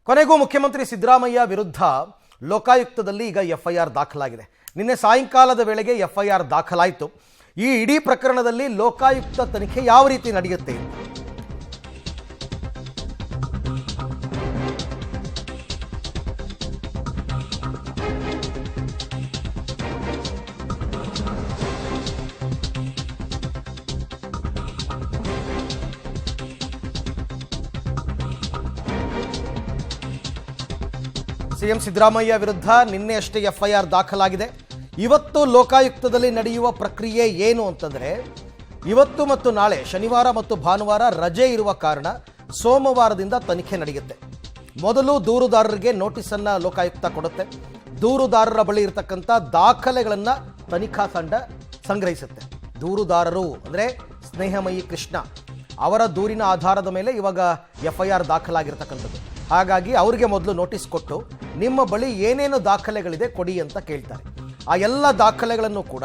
ಕೊನೆಗೂ ಮುಖ್ಯಮಂತ್ರಿ ಸಿದ್ದರಾಮಯ್ಯ ವಿರುದ್ಧ ಲೋಕಾಯುಕ್ತದಲ್ಲಿ ಈಗ ಎಫ್ಐಆರ್ ದಾಖಲಾಗಿದೆ. ನಿನ್ನೆ ಸಾಯಂಕಾಲದ ವೇಳೆಗೆ ಎಫ್ಐಆರ್ ದಾಖಲಾಯಿತು. ಈ ಇಡೀ ಪ್ರಕರಣದಲ್ಲಿ ಲೋಕಾಯುಕ್ತ ತನಿಖೆ ಯಾವ ರೀತಿ ನಡೆಯುತ್ತೆ? ಸಿಎಂ ಸಿದ್ದರಾಮಯ್ಯ ವಿರುದ್ಧ ನಿನ್ನೆಯಷ್ಟೇ ಎಫ್ಐಆರ್ ದಾಖಲಾಗಿದೆ. ಇವತ್ತು ಲೋಕಾಯುಕ್ತದಲ್ಲಿ ನಡೆಯುವ ಪ್ರಕ್ರಿಯೆ ಏನು ಅಂತಂದರೆ, ಇವತ್ತು ಮತ್ತು ನಾಳೆ ಶನಿವಾರ ಮತ್ತು ಭಾನುವಾರ ರಜೆ ಇರುವ ಕಾರಣ ಸೋಮವಾರದಿಂದ ತನಿಖೆ ನಡೆಯುತ್ತೆ. ಮೊದಲು ದೂರುದಾರರಿಗೆ ನೋಟಿಸನ್ನು ಲೋಕಾಯುಕ್ತ ಕೊಡುತ್ತೆ. ದೂರುದಾರರ ಬಳಿ ಇರತಕ್ಕಂಥ ದಾಖಲೆಗಳನ್ನು ತನಿಖಾ ತಂಡ ಸಂಗ್ರಹಿಸುತ್ತೆ. ದೂರುದಾರರು ಅಂದರೆ ಸ್ನೇಹಮಯಿ ಕೃಷ್ಣ ಅವರ ದೂರಿನ ಆಧಾರದ ಮೇಲೆ ಇವಾಗ ಎಫ್ಐಆರ್ ದಾಖಲಾಗಿರ್ತಕ್ಕಂಥದ್ದು. ಹಾಗಾಗಿ ಅವರಿಗೆ ಮೊದಲು ನೋಟಿಸ್ ಕೊಟ್ಟು ನಿಮ್ಮ ಬಳಿ ಏನೇನು ದಾಖಲೆಗಳಿದೆ ಕೊಡಿ ಅಂತ ಕೇಳ್ತಾರೆ. ಆ ಎಲ್ಲ ದಾಖಲೆಗಳನ್ನು ಕೂಡ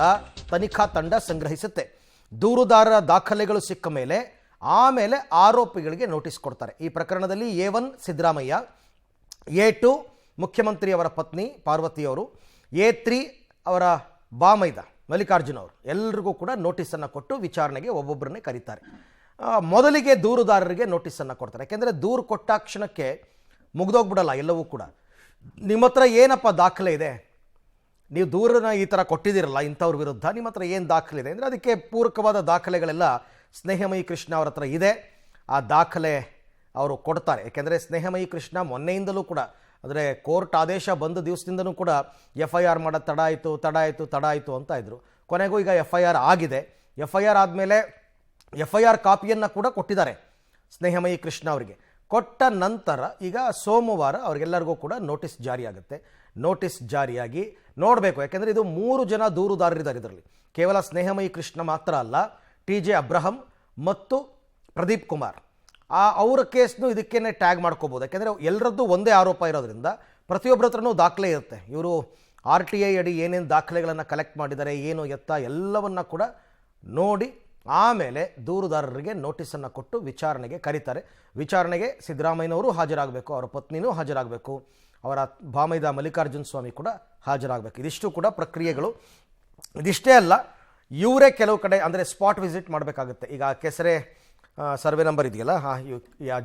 ತನಿಖಾ ತಂಡ ಸಂಗ್ರಹಿಸುತ್ತೆ. ದೂರುದಾರರ ದಾಖಲೆಗಳು ಸಿಕ್ಕ ಮೇಲೆ ಆಮೇಲೆ ಆರೋಪಿಗಳಿಗೆ ನೋಟಿಸ್ ಕೊಡ್ತಾರೆ. ಈ ಪ್ರಕರಣದಲ್ಲಿ A1 ಸಿದ್ದರಾಮಯ್ಯ, A2 ಮುಖ್ಯಮಂತ್ರಿಯವರ ಪತ್ನಿ ಪಾರ್ವತಿಯವರು, A3 ಅವರ ಬಾಮೈದ ಮಲ್ಲಿಕಾರ್ಜುನ್ ಅವರು ಎಲ್ಲರಿಗೂ ಕೂಡ ನೋಟಿಸನ್ನು ಕೊಟ್ಟು ವಿಚಾರಣೆಗೆ ಒಬ್ಬೊಬ್ಬರನ್ನೇ ಕರೀತಾರೆ. ಮೊದಲಿಗೆ ದೂರುದಾರರಿಗೆ ನೋಟಿಸನ್ನು ಕೊಡ್ತಾರೆ. ಯಾಕೆಂದರೆ ದೂರು ಕೊಟ್ಟ ಕ್ಷಣಕ್ಕೆ ಮುಗ್ದೋಗ್ಬಿಡಲ್ಲ ಎಲ್ಲವೂ ಕೂಡ. ನಿಮ್ಮ ಹತ್ರ ಏನಪ್ಪ ದಾಖಲೆ ಇದೆ, ನೀವು ದೂರನ್ನ ಈ ಥರ ಕೊಟ್ಟಿದ್ದೀರಲ್ಲ ಇಂಥವ್ರ ವಿರುದ್ಧ, ನಿಮ್ಮ ಹತ್ರ ಏನು ದಾಖಲೆ ಇದೆ ಅಂದರೆ ಅದಕ್ಕೆ ಪೂರಕವಾದ ದಾಖಲೆಗಳೆಲ್ಲ ಸ್ನೇಹಮಯಿ ಕೃಷ್ಣ ಅವ್ರ ಹತ್ರ ಇದೆ. ಆ ದಾಖಲೆ ಅವರು ಕೊಡ್ತಾರೆ. ಯಾಕೆಂದರೆ ಸ್ನೇಹಮಯಿ ಕೃಷ್ಣ ಮೊನ್ನೆಯಿಂದಲೂ ಕೂಡ, ಅಂದರೆ ಕೋರ್ಟ್ ಆದೇಶ ಬಂದ ದಿವಸದಿಂದನೂ ಕೂಡ ಎಫ್ಐಆರ್ ಮಾಡೋದು ತಡ ಆಯಿತು ಅಂತ ಇದ್ದರು. ಕೊನೆಗೂ ಈಗ ಎಫ್ಐಆರ್ ಆಗಿದೆ. ಎಫ್ಐಆರ್ ಆದಮೇಲೆ ಎಫ್ಐಆರ್ ಕಾಪಿಯನ್ನು ಕೂಡ ಕೊಟ್ಟಿದ್ದಾರೆ ಸ್ನೇಹಮಯಿ ಕೃಷ್ಣ ಅವರಿಗೆ. ಕೊಟ್ಟ ನಂತರ ಈಗ ಸೋಮವಾರ ಅವರಿಗೆಲ್ಲರಿಗೂ ಕೂಡ ನೋಟಿಸ್ ಜಾರಿಯಾಗುತ್ತೆ. ನೋಟಿಸ್ ಜಾರಿಯಾಗಿ ನೋಡಬೇಕು. ಯಾಕೆಂದರೆ ಇದು 3 ಜನ ದೂರುದಾರರಿದ್ದಾರೆ ಇದರಲ್ಲಿ. ಕೇವಲ ಸ್ನೇಹಮಯಿ ಕೃಷ್ಣ ಮಾತ್ರ ಅಲ್ಲ, TJ ಅಬ್ರಹಂ ಮತ್ತು ಪ್ರದೀಪ್ ಕುಮಾರ್. ಅವರ ಕೇಸ್ನು ಇದಕ್ಕೇನೆ ಟ್ಯಾಗ್ ಮಾಡ್ಕೋಬೋದು. ಯಾಕೆಂದರೆ ಎಲ್ಲರದ್ದು ಒಂದೇ ಆರೋಪ ಇರೋದ್ರಿಂದ ಪ್ರತಿಯೊಬ್ಬರ ಹತ್ರನೂ ದಾಖಲೆ ಇರುತ್ತೆ. ಇವರು RTI ಅಡಿ ಏನೇನು ದಾಖಲೆಗಳನ್ನು ಕಲೆಕ್ಟ್ ಮಾಡಿದ್ದಾರೆ, ಏನು ಎತ್ತ ಎಲ್ಲವನ್ನ ಕೂಡ ನೋಡಿ ಆಮೇಲೆ ದೂರುದಾರರಿಗೆ ನೋಟಿಸನ್ನು ಕೊಟ್ಟು ವಿಚಾರಣೆಗೆ ಕರೀತಾರೆ. ವಿಚಾರಣೆಗೆ ಸಿದ್ದರಾಮಯ್ಯನವರು ಹಾಜರಾಗಬೇಕು, ಅವರ ಪತ್ನಿನೂ ಹಾಜರಾಗಬೇಕು, ಅವರ ಬಾಮೈದ ಮಲ್ಲಿಕಾರ್ಜುನ್ ಸ್ವಾಮಿ ಕೂಡ ಹಾಜರಾಗಬೇಕು. ಇದಿಷ್ಟು ಕೂಡ ಪ್ರಕ್ರಿಯೆಗಳು. ಇದಿಷ್ಟೇ ಅಲ್ಲ, ಇವರೇ ಕೆಲವು ಕಡೆ ಅಂದರೆ ಸ್ಪಾಟ್ ವಿಸಿಟ್ ಮಾಡಬೇಕಾಗುತ್ತೆ. ಈಗ ಕೆಸರೆ ಸರ್ವೆ ನಂಬರ್ ಇದೆಯಲ್ಲ,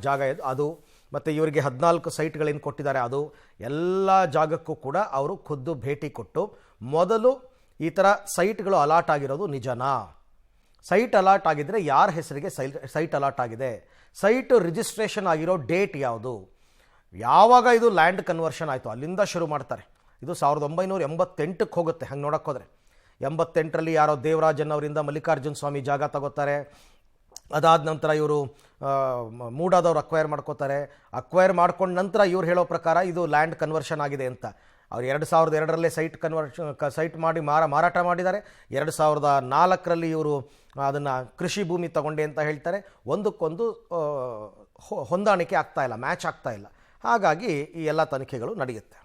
ಜಾಗ ಅದು, ಮತ್ತು ಇವರಿಗೆ 14 ಸೈಟ್ಗಳೇನು ಕೊಟ್ಟಿದ್ದಾರೆ ಅದು ಎಲ್ಲ ಜಾಗಕ್ಕೂ ಕೂಡ ಅವರು ಖುದ್ದು ಭೇಟಿ ಕೊಟ್ಟು ಮೊದಲು ಈ ಥರ ಸೈಟ್ಗಳು ಅಲಾಟ್ ಆಗಿರೋದು ನಿಜನಾ, ಸೈಟ್ ಅಲಾಟ್ ಆಗಿದ್ದರೆ ಯಾರ ಹೆಸರಿಗೆ ಸೈಟ್ ಅಲಾಟ್ ಆಗಿದೆ, ಸೈಟ್ ರಿಜಿಸ್ಟ್ರೇಷನ್ ಆಗಿರೋ ಡೇಟ್ ಯಾವುದು, ಯಾವಾಗ ಇದು ಲ್ಯಾಂಡ್ ಕನ್ವರ್ಷನ್ ಆಯಿತು ಅಲ್ಲಿಂದ ಶುರು ಮಾಡ್ತಾರೆ. ಇದು 1988ಕ್ಕೆ ಹೋಗುತ್ತೆ. ಹಂಗೆ ನೋಡೋಕ್ಕೆ ಹೋದರೆ 88ರಲ್ಲಿ ಯಾರೋ ದೇವರಾಜನ್ ಅವರಿಂದ ಮಲ್ಲಿಕಾರ್ಜುನ್ ಸ್ವಾಮಿ ಜಾಗ ತಗೋತಾರೆ. ಅದಾದ ನಂತರ ಇವರು ಮೂಡಾದವ್ರು ಅಕ್ವೈರ್ ಮಾಡ್ಕೋತಾರೆ. ಅಕ್ವೈರ್ ಮಾಡ್ಕೊಂಡ ನಂತರ ಇವ್ರು ಹೇಳೋ ಪ್ರಕಾರ ಇದು ಲ್ಯಾಂಡ್ ಕನ್ವರ್ಷನ್ ಆಗಿದೆ ಅಂತ. ಅವ್ರು 2002ರಲ್ಲೇ ಸೈಟ್ ಮಾಡಿ ಮಾರಾಟ ಮಾಡಿದ್ದಾರೆ. 2004ರಲ್ಲಿ ಇವರು ಅದನ್ನು ಕೃಷಿ ಭೂಮಿ ತಗೊಂಡೆ ಅಂತ ಹೇಳ್ತಾರೆ. ಒಂದಕ್ಕೊಂದು ಹೊಂದಾಣಿಕೆ ಆಗ್ತಾ ಇಲ್ಲ, ಮ್ಯಾಚ್ ಆಗ್ತಾ ಇಲ್ಲ. ಹಾಗಾಗಿ ಈ ಎಲ್ಲ ತನಿಖೆಗಳು ನಡೆಯುತ್ತೆ.